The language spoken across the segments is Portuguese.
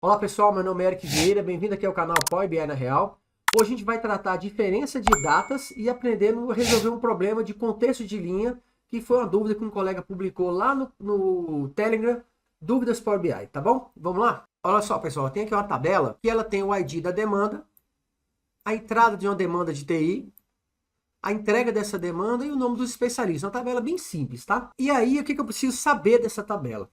Olá pessoal, meu nome é Eric Vieira, bem-vindo aqui ao canal Power BI na Real. Hoje a gente vai tratar a diferença de datas e aprendendo a resolver um problema de contexto de linha, que foi uma dúvida que um colega publicou lá no Telegram, Dúvidas Power BI, tá bom? Vamos lá? Olha só pessoal, tem aqui uma tabela que ela tem o ID da demanda, a entrada de uma demanda de TI, a entrega dessa demanda e o nome dos especialistas. Uma tabela bem simples, tá? E aí, o que eu preciso saber dessa tabela?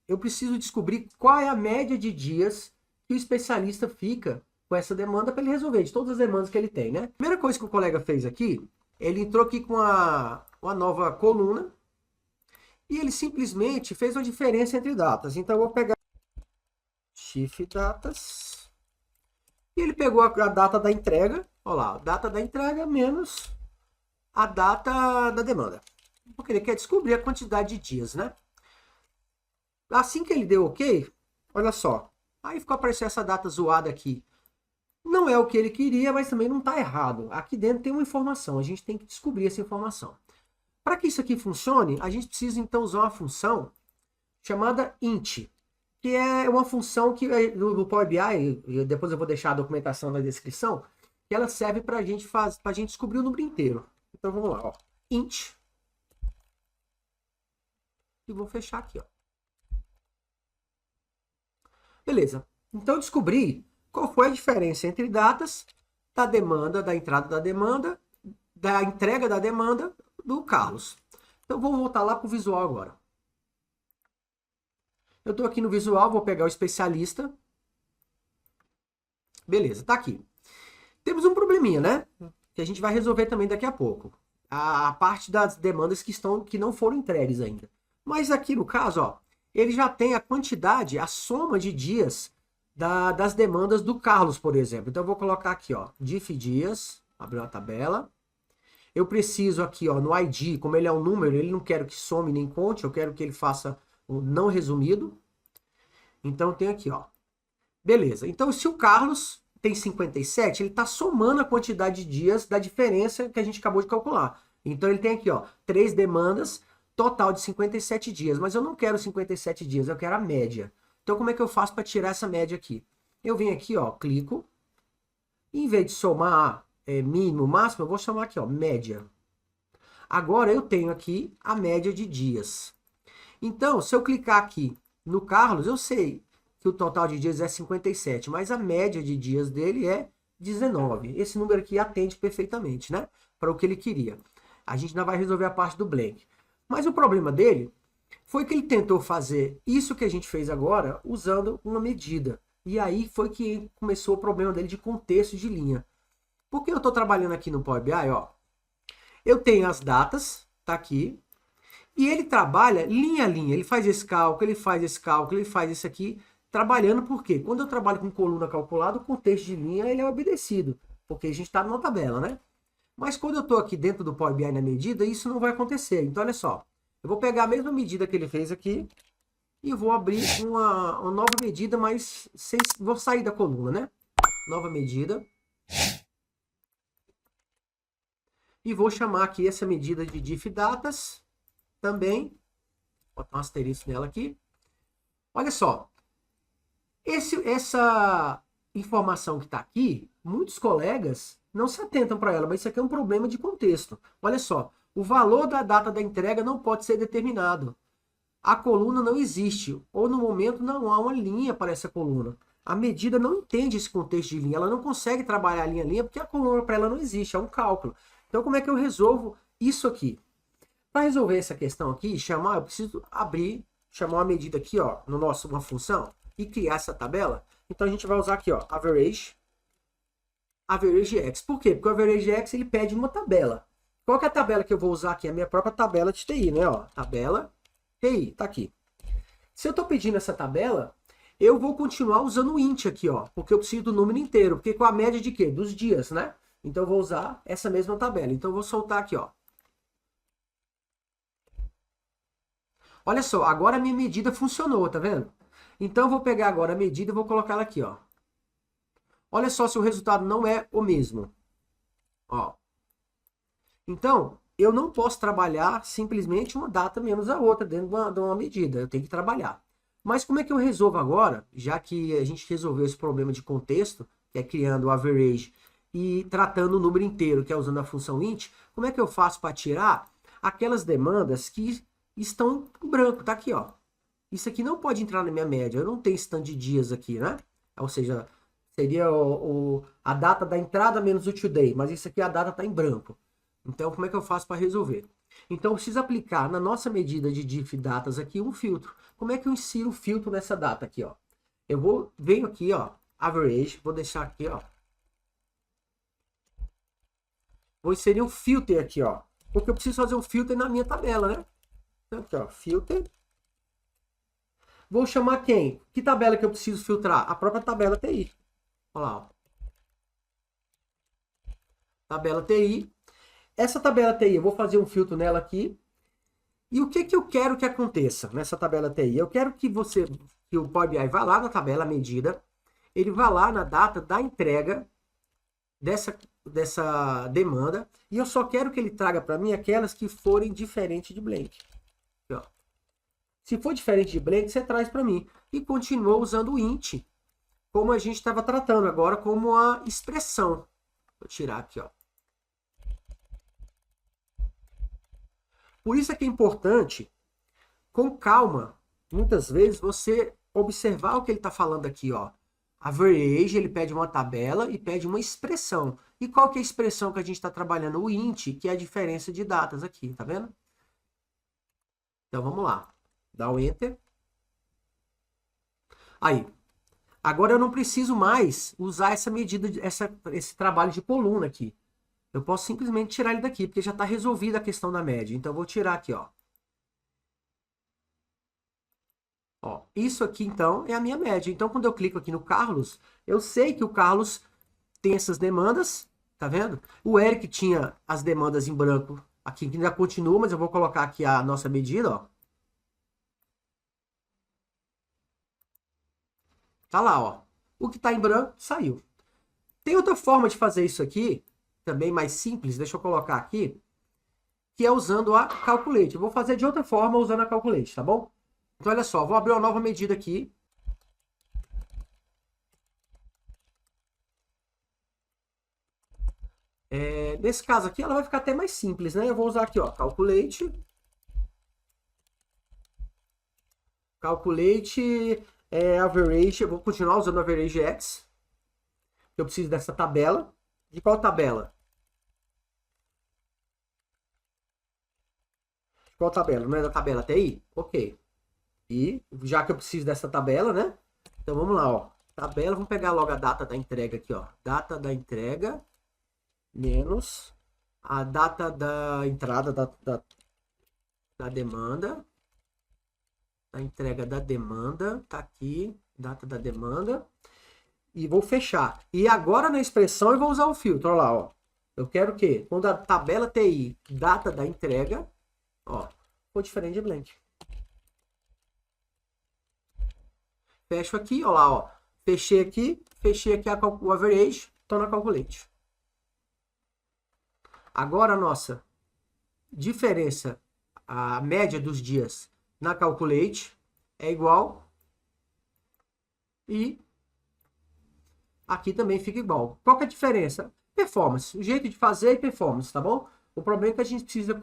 Eu preciso descobrir qual é a média de dias que o especialista fica com essa demanda para ele resolver, de todas as demandas que ele tem, né? Primeira coisa que o colega fez aqui, ele entrou aqui com uma nova coluna e ele simplesmente fez uma diferença entre datas. Então, eu vou pegar Shift Datas e ele pegou a data da entrega, olha lá, data da entrega menos a data da demanda. Porque ele quer descobrir a quantidade de dias, né? Assim que ele deu OK, olha só, aí ficou aparecendo essa data zoada aqui. Não é o que ele queria, mas também não está errado. Aqui dentro tem uma informação, a gente tem que descobrir essa informação. Para que isso aqui funcione, a gente precisa então usar uma função chamada int, que é uma função que no Power BI, depois eu vou deixar a documentação na descrição, que ela serve para a gente descobrir o número inteiro. Então vamos lá, ó, int, e vou fechar aqui, ó. Beleza, então eu descobri qual foi a diferença entre datas da demanda, da entrada da demanda, da entrega da demanda do Carlos. Então vou voltar lá para o visual agora. Eu estou aqui no visual, vou pegar o especialista. Beleza, tá aqui. Temos um probleminha, né? Que a gente vai resolver também daqui a pouco. A parte das demandas que não foram entregues ainda. Mas aqui no caso, ó, ele já tem a quantidade, a soma de dias das demandas do Carlos, por exemplo. Então eu vou colocar aqui, ó, diff dias, abrir uma tabela. Eu preciso aqui, ó, no ID, como ele é um número, ele não quero que some nem conte, eu quero que ele faça o não resumido. Então tem aqui, ó. Beleza. Então se o Carlos tem 57, ele está somando a quantidade de dias da diferença que a gente acabou de calcular. Então ele tem aqui, ó, 3 demandas, total de 57 dias. Mas eu não quero 57 dias, eu quero a média. Então como é que eu faço para tirar essa média aqui? Eu venho aqui, ó, clico. Em vez de somar mínimo, máximo, eu vou chamar aqui, ó, média. Agora eu tenho aqui a média de dias. Então, se eu clicar aqui no Carlos, eu sei que o total de dias é 57, mas a média de dias dele é 19. Esse número aqui atende perfeitamente, né? Para o que ele queria. A gente ainda vai resolver a parte do blank. Mas o problema dele foi que ele tentou fazer isso que a gente fez agora usando uma medida. E aí foi que começou o problema dele de contexto de linha. Porque eu estou trabalhando aqui no Power BI, ó. Eu tenho as datas, tá aqui. E ele trabalha linha a linha. Ele faz esse cálculo, ele faz esse cálculo, ele faz isso aqui. Trabalhando por quê? Quando eu trabalho com coluna calculada, o contexto de linha ele é obedecido. Porque a gente está numa tabela, né? Mas quando eu estou aqui dentro do Power BI na medida, isso não vai acontecer. Então, olha só. Eu vou pegar a mesma medida que ele fez aqui e vou abrir uma nova medida, mas vou sair da coluna, né? Nova medida. E vou chamar aqui essa medida de diff datas também. Vou botar um asterisco nela aqui. Olha só. Essa informação que está aqui, muitos colegas não se atentam para ela, mas isso aqui é um problema de contexto. Olha só. O valor da data da entrega não pode ser determinado. A coluna não existe, ou no momento não há uma linha para essa coluna. A medida não entende esse contexto de linha, ela não consegue trabalhar linha a linha porque a coluna para ela não existe, é um cálculo. Então como é que eu resolvo isso aqui? Para resolver essa questão aqui, eu preciso chamar uma medida aqui, ó, uma função, e criar essa tabela. Então a gente vai usar aqui, ó, average x. Por quê? Porque o average x ele pede uma tabela. Qual que é a tabela que eu vou usar aqui? A minha própria tabela de TI, né? Ó, tabela TI, tá aqui. Se eu estou pedindo essa tabela, eu vou continuar usando o int aqui, ó, porque eu preciso do número inteiro, porque com a média de quê? Dos dias, né? Então eu vou usar essa mesma tabela. Então eu vou soltar aqui, ó. Olha só, agora a minha medida funcionou, tá vendo? Então eu vou pegar agora a medida e vou colocar ela aqui, ó. Olha só se o resultado não é o mesmo. Ó. Então, eu não posso trabalhar simplesmente uma data menos a outra dentro de uma medida. Eu tenho que trabalhar. Mas como é que eu resolvo agora, já que a gente resolveu esse problema de contexto, que é criando o average e tratando o número inteiro, que é usando a função int, como é que eu faço para tirar aquelas demandas que estão em branco? Tá aqui, ó. Isso aqui não pode entrar na minha média, eu não tenho stand de dias aqui, né? Ou seja, seria a data da entrada menos o today, mas isso aqui a data está em branco. Então, como é que eu faço para resolver? Então, eu preciso aplicar na nossa medida de diff datas aqui um filtro. Como é que eu insiro o filtro nessa data aqui, ó? Venho aqui, ó, average, vou deixar aqui, ó. Vou inserir um filter aqui, ó. Porque eu preciso fazer um filter na minha tabela, né? Então, aqui, ó, filter. Vou chamar quem? Que tabela que eu preciso filtrar? A própria tabela TI. Olha lá, ó. Tabela TI. Essa tabela TI, eu vou fazer um filtro nela aqui. E o que eu quero que aconteça nessa tabela TI? Eu quero que que o Power BI vá lá na tabela medida, ele vá lá na data da entrega dessa demanda, e eu só quero que ele traga para mim aquelas que forem diferentes de blank. Aqui, ó. Se for diferente de blank, você traz para mim. E continua usando o int, como a gente estava tratando agora, como a expressão. Vou tirar aqui, ó. Por isso é que é importante, com calma, muitas vezes, você observar o que ele está falando aqui, ó. Average, ele pede uma tabela e pede uma expressão. E qual que é a expressão que a gente está trabalhando? O int, que é a diferença de datas aqui, tá vendo? Então, vamos lá. Dá o Enter. Aí. Agora eu não preciso mais usar essa medida, esse trabalho de coluna aqui. Eu posso simplesmente tirar ele daqui, porque já está resolvida a questão da média. Então, eu vou tirar aqui, ó. Ó, isso aqui, então, é a minha média. Então, quando eu clico aqui no Carlos, eu sei que o Carlos tem essas demandas, tá vendo? O Eric tinha as demandas em branco aqui, que ainda continua, mas eu vou colocar aqui a nossa medida, ó. Tá lá, ó. O que tá em branco, saiu. Tem outra forma de fazer isso aqui, também mais simples, deixa eu colocar aqui, que é usando a Calculate. Eu vou fazer de outra forma usando a Calculate, tá bom? Então, olha só, vou abrir uma nova medida aqui. Nesse caso aqui, ela vai ficar até mais simples, né? Eu vou usar aqui, ó, Calculate. Calculate Average. Eu vou continuar usando Average X. Eu preciso dessa tabela. De qual tabela? Qual tabela? Não é da tabela TI? Ok. E já que eu preciso dessa tabela, né? Então vamos lá, ó. Tabela, vamos pegar logo a data da entrega aqui, ó. Data da entrega menos a data da entrada da demanda. A entrega da demanda, tá aqui, data da demanda. E vou fechar. E agora na expressão eu vou usar o filtro, olha lá, ó. Eu quero que, quando a tabela TI, data da entrega, ó, for diferente de blank. Fecho aqui, ó lá, ó. Fechei aqui o average, tô na Calculate. Agora a nossa diferença, a média dos dias na Calculate é igual. E aqui também fica igual. Qual que é a diferença? Performance. O jeito de fazer é performance, tá bom? O problema é que a gente precisa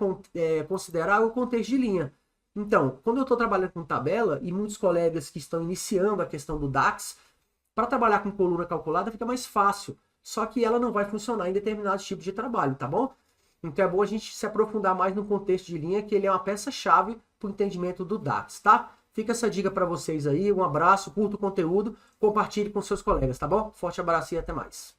considerar o contexto de linha. Então, quando eu estou trabalhando com tabela, e muitos colegas que estão iniciando a questão do DAX, para trabalhar com coluna calculada fica mais fácil. Só que ela não vai funcionar em determinados tipos de trabalho, tá bom? Então é bom a gente se aprofundar mais no contexto de linha, que ele é uma peça-chave para o entendimento do DAX, tá? Fica essa dica para vocês aí, um abraço, curta o conteúdo, compartilhe com seus colegas, tá bom? Forte abraço e até mais.